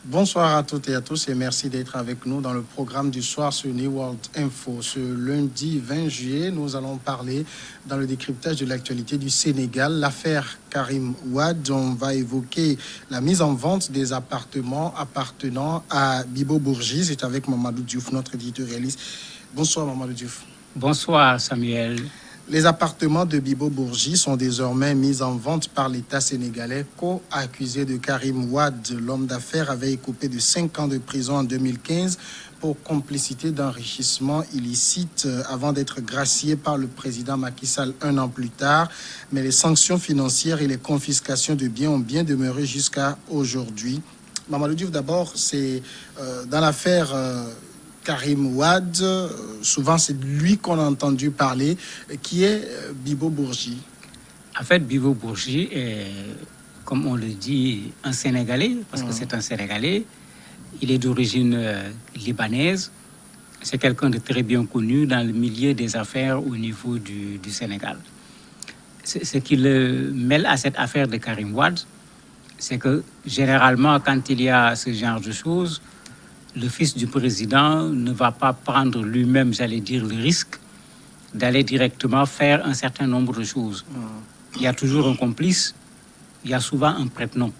Bonsoir à toutes et à tous et merci d'être avec nous dans le programme du soir sur New World Info. Ce lundi 20 juillet, nous allons parler dans le décryptage de l'actualité du Sénégal, l'affaire Karim Wade. On va évoquer la mise en vente des appartements appartenant à Bibo Bourgi. C'est avec Mamadou Diouf, notre éditorialiste. Bonsoir Mamadou Diouf. Bonsoir Samuel. Les appartements de Bibo Bourgi sont désormais mis en vente par l'État sénégalais. Co-accusé de Karim Wade, l'homme d'affaires avait écopé de 5 ans de prison en 2015 pour complicité d'enrichissement illicite avant d'être gracié par le président Macky Sall un an plus tard. Mais les sanctions financières et les confiscations de biens ont bien demeuré jusqu'à aujourd'hui. Mamadou Diouf, d'abord, c'est dans l'affaire... Karim Wade, souvent c'est de lui qu'on a entendu parler, qui est Bibo Bourgi. En fait, Bibo Bourgi est, comme on le dit, un Sénégalais, parce que c'est un Sénégalais. Il est d'origine libanaise. C'est quelqu'un de très bien connu dans le milieu des affaires au niveau du Sénégal. Ce qui le mêle à cette affaire de Karim Wade, c'est que généralement, quand il y a ce genre de choses, le fils du président ne va pas prendre lui-même, j'allais dire, le risque d'aller directement faire un certain nombre de choses. Il y a toujours un complice, il y a souvent un prête-nom.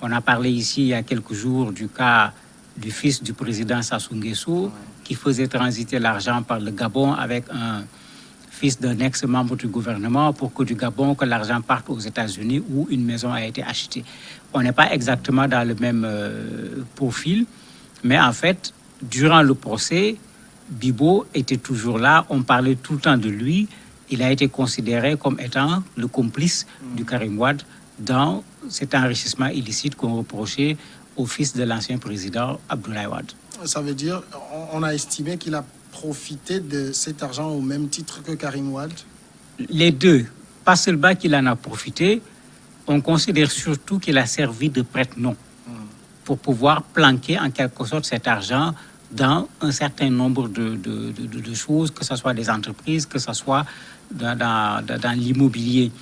On a parlé ici il y a quelques jours du cas du fils du président Sassou Nguesso qui faisait transiter l'argent par le Gabon avec un fils d'un ex-membre du gouvernement pour que du Gabon, que l'argent parte aux États-Unis où une maison a été achetée. On n'est pas exactement dans le même profil. Mais en fait, durant le procès, Bibo était toujours là. On parlait tout le temps de lui. Il a été considéré comme étant le complice du Karim Wade dans cet enrichissement illicite qu'on reprochait au fils de l'ancien président Abdoulaye Wade. Ça veut dire on a estimé qu'il a profité de cet argent au même titre que Karim Wade? Les deux. Pas seulement qu'il en a profité, on considère surtout qu'il a servi de prête-nom pour pouvoir planquer en quelque sorte cet argent dans un certain nombre de choses, que ce soit des entreprises, que ce soit dans l'immobilier.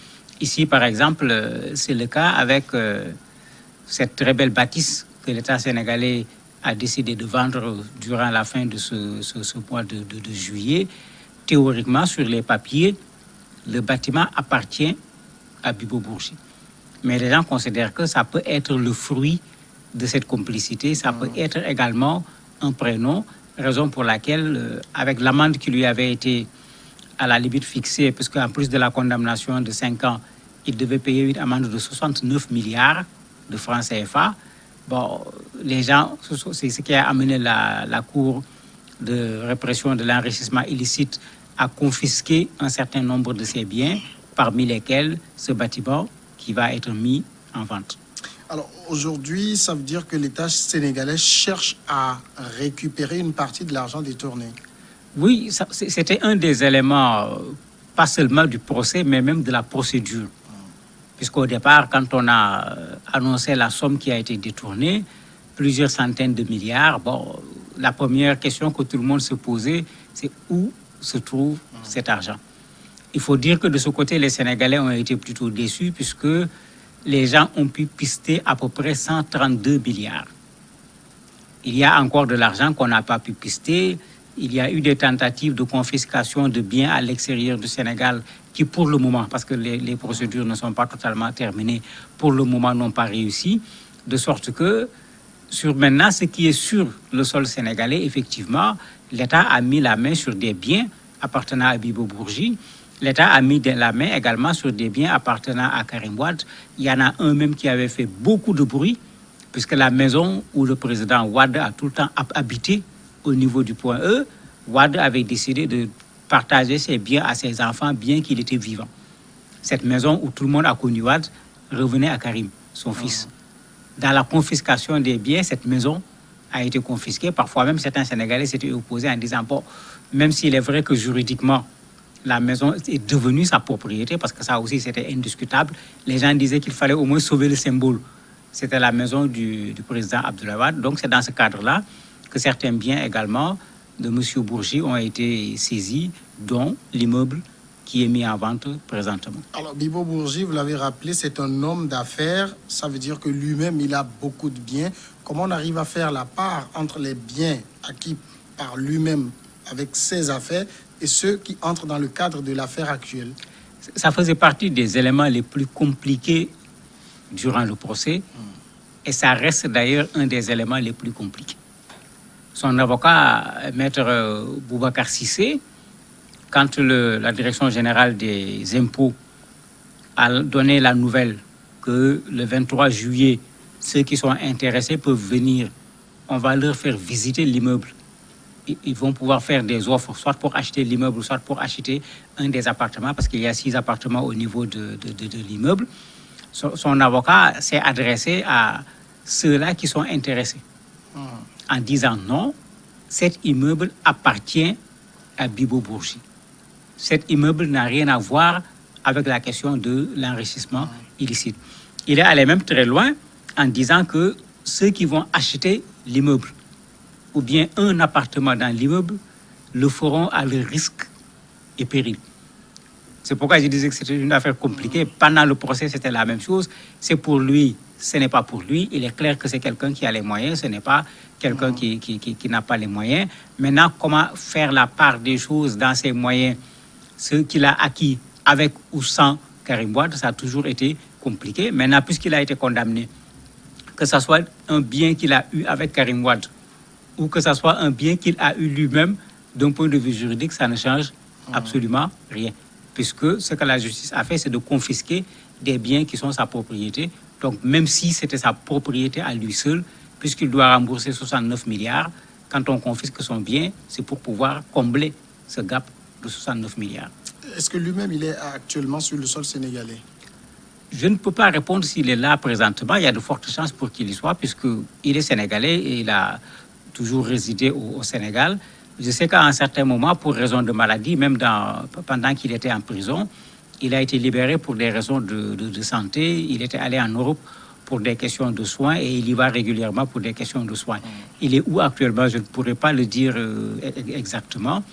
Ici, par exemple, c'est le cas avec cette très belle bâtisse que l'État sénégalais a décidé de vendre durant la fin de ce mois de juillet. Théoriquement, sur les papiers, le bâtiment appartient à Bibo Bourgi. Mais les gens considèrent que ça peut être le fruit de cette complicité, ça peut être également un prénom, raison pour laquelle, avec l'amende qui lui avait été à la limite fixée, puisqu'en plus de la condamnation de 5 ans, il devait payer une amende de 69 milliards de francs CFA. Bon, les gens, c'est ce qui a amené la Cour de répression de l'enrichissement illicite à confisquer un certain nombre de ses biens, parmi lesquels ce bâtiment qui va être mis en vente. Alors aujourd'hui, ça veut dire que l'État sénégalais cherche à récupérer une partie de l'argent détourné. Oui, c'était un des éléments, pas seulement du procès, mais même de la procédure. Puisqu'au départ, quand on a annoncé la somme qui a été détournée, plusieurs centaines de milliards, bon, la première question que tout le monde se posait, c'est où se trouve cet argent. Il faut dire que de ce côté, les Sénégalais ont été plutôt déçus, puisque les gens ont pu pister à peu près 132 milliards. Il y a encore de l'argent qu'on n'a pas pu pister. Il y a eu des tentatives de confiscation de biens à l'extérieur du Sénégal qui, pour le moment, parce que les procédures ne sont pas totalement terminées, pour le moment n'ont pas réussi. De sorte que, sur maintenant, ce qui est sur le sol sénégalais, effectivement, l'État a mis la main sur des biens appartenant à Bibo Bourgi. L'État a mis la main également sur des biens appartenant à Karim Wade. Il y en a un même qui avait fait beaucoup de bruit, puisque la maison où le président Wade a tout le temps habité au niveau du point E, Wade avait décidé de partager ses biens à ses enfants, bien qu'il était vivant. Cette maison où tout le monde a connu Wade revenait à Karim, son fils. Dans la confiscation des biens, cette maison a été confisquée. Parfois même, certains Sénégalais s'étaient opposés en disant, bon, même s'il est vrai que juridiquement, la maison est devenue sa propriété, parce que ça aussi c'était indiscutable. Les gens disaient qu'il fallait au moins sauver le symbole. C'était la maison du président Abdoulaye Wade. Donc c'est dans ce cadre-là que certains biens également de M. Bourgi ont été saisis, dont l'immeuble qui est mis en vente présentement. Alors, Bibo Bourgi, vous l'avez rappelé, c'est un homme d'affaires. Ça veut dire que lui-même, il a beaucoup de biens. Comment on arrive à faire la part entre les biens acquis par lui-même avec ses affaires et ceux qui entrent dans le cadre de l'affaire actuelle? Ça faisait partie des éléments les plus compliqués durant le procès et ça reste d'ailleurs un des éléments les plus compliqués. Son avocat, maître Boubacar Cissé, quand la direction générale des impôts a donné la nouvelle que le 23 juillet, ceux qui sont intéressés peuvent venir, on va leur faire visiter l'immeuble. Ils vont pouvoir faire des offres, soit pour acheter l'immeuble, soit pour acheter un des appartements, parce qu'il y a 6 appartements au niveau de l'immeuble. Son avocat s'est adressé à ceux-là qui sont intéressés, en disant non, cet immeuble appartient à Bibo Bourgi. Cet immeuble n'a rien à voir avec la question de l'enrichissement illicite. Il est allé même très loin en disant que ceux qui vont acheter l'immeuble ou bien un appartement dans l'immeuble le feront à leur risque et péril. C'est pourquoi je disais que c'était une affaire compliquée. Pendant le procès, c'était la même chose. C'est pour lui, ce n'est pas pour lui. Il est clair que c'est quelqu'un qui a les moyens, ce n'est pas quelqu'un qui n'a pas les moyens. Maintenant, comment faire la part des choses dans ses moyens, ce qu'il a acquis avec ou sans Karim Wade, ça a toujours été compliqué. Maintenant, puisqu'il a été condamné, que ce soit un bien qu'il a eu avec Karim Wade ou que ce soit un bien qu'il a eu lui-même, d'un point de vue juridique, ça ne change absolument rien. Puisque ce que la justice a fait, c'est de confisquer des biens qui sont sa propriété. Donc, même si c'était sa propriété à lui seul, puisqu'il doit rembourser 69 milliards, quand on confisque son bien, c'est pour pouvoir combler ce gap de 69 milliards. Est-ce que lui-même, il est actuellement sur le sol sénégalais? Je ne peux pas répondre s'il est là présentement. Il y a de fortes chances pour qu'il y soit, puisqu'il est sénégalais et il a toujours résidé au Sénégal. Je sais qu'à un certain moment, pour raison de maladie, même pendant qu'il était en prison, il a été libéré pour des raisons de santé. Il était allé en Europe pour des questions de soins et il y va régulièrement pour des questions de soins. Il est où actuellement? Je ne pourrais pas le dire exactement.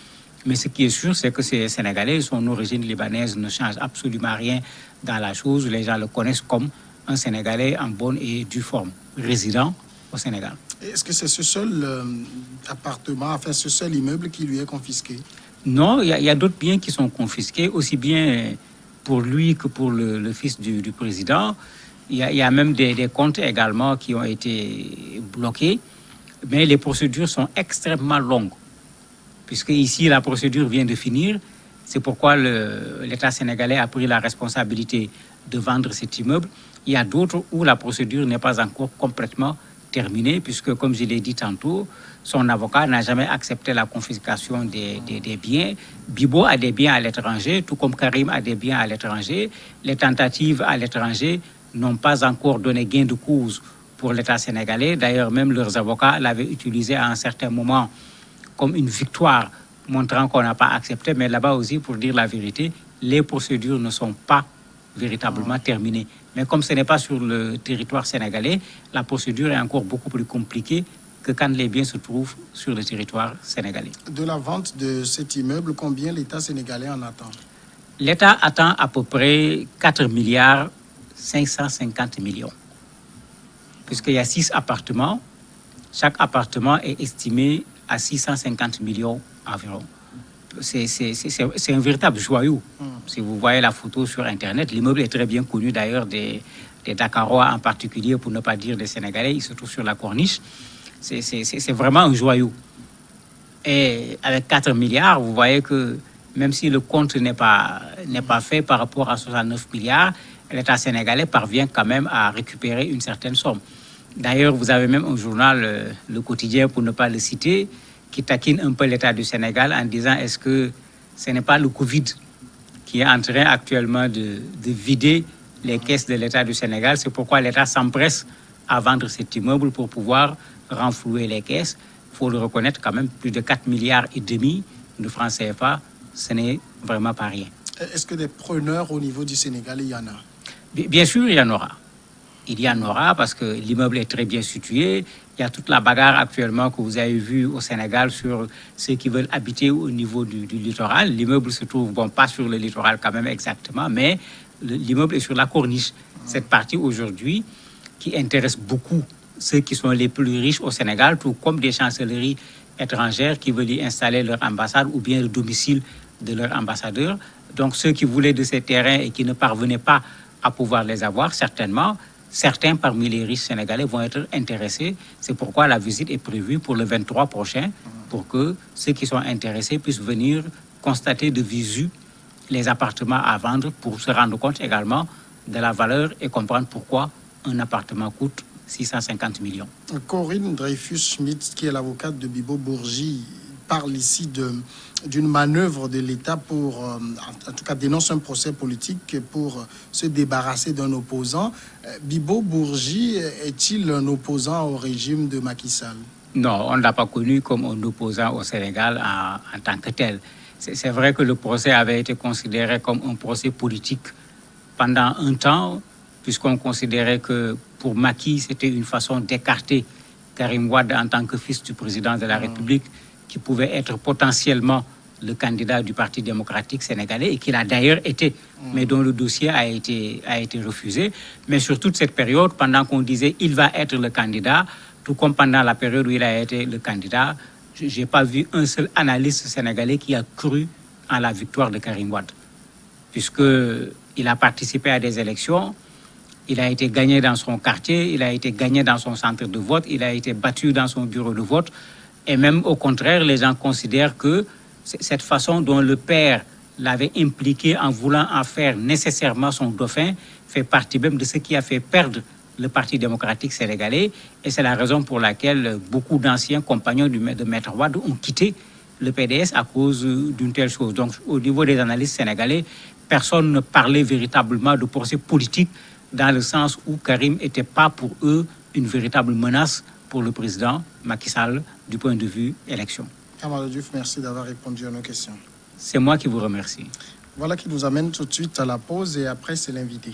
Mais ce qui est sûr, c'est que c'est sénégalais. Son origine libanaise ne change absolument rien dans la chose. Les gens le connaissent comme un Sénégalais en bonne et due forme, résident au Sénégal. Est-ce que c'est ce seul appartement, enfin ce seul immeuble qui lui est confisqué? Non, il y a d'autres biens qui sont confisqués, aussi bien pour lui que pour le fils du président. Il y a même des comptes également qui ont été bloqués. Mais les procédures sont extrêmement longues. Puisque ici, la procédure vient de finir. C'est pourquoi l'État sénégalais a pris la responsabilité de vendre cet immeuble. Il y a d'autres où la procédure n'est pas encore complètement terminée, puisque, comme je l'ai dit tantôt, son avocat n'a jamais accepté la confiscation des biens. Bibo a des biens à l'étranger, tout comme Karim a des biens à l'étranger. Les tentatives à l'étranger n'ont pas encore donné gain de cause pour l'État sénégalais. D'ailleurs, même leurs avocats l'avaient utilisé à un certain moment comme une victoire, montrant qu'on n'a pas accepté. Mais là-bas aussi, pour dire la vérité, les procédures ne sont pas véritablement terminées. Mais comme ce n'est pas sur le territoire sénégalais, la procédure est encore beaucoup plus compliquée que quand les biens se trouvent sur le territoire sénégalais. De la vente de cet immeuble, combien l'État sénégalais en attend? L'État attend à peu près 4 milliards 550 millions. Puisqu'il y a 6 appartements, chaque appartement est estimé à 650 millions environ. C'est un véritable joyau. Si vous voyez la photo sur Internet, l'immeuble est très bien connu d'ailleurs des Dakarois en particulier, pour ne pas dire des Sénégalais. Il se trouve sur la corniche. C'est vraiment un joyau. Et avec 4 milliards, vous voyez que même si le compte n'est pas fait par rapport à 69 milliards, l'État sénégalais parvient quand même à récupérer une certaine somme. D'ailleurs, vous avez même un journal, Le Quotidien, pour ne pas le citer, qui taquine un peu l'État du Sénégal en disant est-ce que ce n'est pas le Covid qui est en train actuellement de vider les caisses de l'État du Sénégal. C'est pourquoi l'État s'empresse à vendre cet immeuble pour pouvoir renflouer les caisses. Il faut le reconnaître quand même, plus de 4,5 milliards de francs CFA, ce n'est vraiment pas rien. Est-ce que des preneurs au niveau du Sénégal, il y en a? Bien sûr, il y en aura. Il y en aura parce que l'immeuble est très bien situé. Il y a toute la bagarre actuellement que vous avez vue au Sénégal sur ceux qui veulent habiter au niveau du littoral. L'immeuble se trouve, bon, pas sur le littoral quand même exactement, mais l'immeuble est sur la corniche. Cette partie aujourd'hui qui intéresse beaucoup ceux qui sont les plus riches au Sénégal, tout comme des chancelleries étrangères qui veulent y installer leur ambassade ou bien le domicile de leur ambassadeur. Donc ceux qui voulaient de ces terrains et qui ne parvenaient pas à pouvoir les avoir, certainement, certains parmi les riches sénégalais vont être intéressés. C'est pourquoi la visite est prévue pour le 23 prochain, pour que ceux qui sont intéressés puissent venir constater de visu les appartements à vendre pour se rendre compte également de la valeur et comprendre pourquoi un appartement coûte 650 millions. Corinne Dreyfus-Schmidt, qui est l'avocate de Bibo Bourgi, parle ici d'une manœuvre de l'État pour, en tout cas, dénonce un procès politique pour se débarrasser d'un opposant. Bibo Bourgi est-il un opposant au régime de Macky Sall? Non, on ne l'a pas connu comme un opposant au Sénégal en tant que tel. C'est vrai que le procès avait été considéré comme un procès politique pendant un temps, puisqu'on considérait que pour Macky, c'était une façon d'écarter Karim Wade en tant que fils du président de la République, qui pouvait être potentiellement le candidat du Parti démocratique sénégalais et qu'il a d'ailleurs été, mais dont le dossier a été refusé. Mais sur toute cette période, pendant qu'on disait il va être le candidat, tout comme pendant la période où il a été le candidat, je n'ai pas vu un seul analyste sénégalais qui a cru en la victoire de Karim Wade, puisqu'il a participé à des élections, il a été gagné dans son quartier, il a été gagné dans son centre de vote, il a été battu dans son bureau de vote. Et même au contraire, les gens considèrent que cette façon dont le père l'avait impliqué en voulant en faire nécessairement son dauphin fait partie même de ce qui a fait perdre le Parti démocratique sénégalais. Et c'est la raison pour laquelle beaucoup d'anciens compagnons de Maître Wade ont quitté le PDS à cause d'une telle chose. Donc au niveau des analystes sénégalais, personne ne parlait véritablement de procès politique dans le sens où Karim n'était pas pour eux une véritable menace pour le président Macky Sall du point de vue élection. Amadou Diouf, merci d'avoir répondu à nos questions. C'est moi qui vous remercie. Voilà qui nous amène tout de suite à la pause et après c'est l'invité.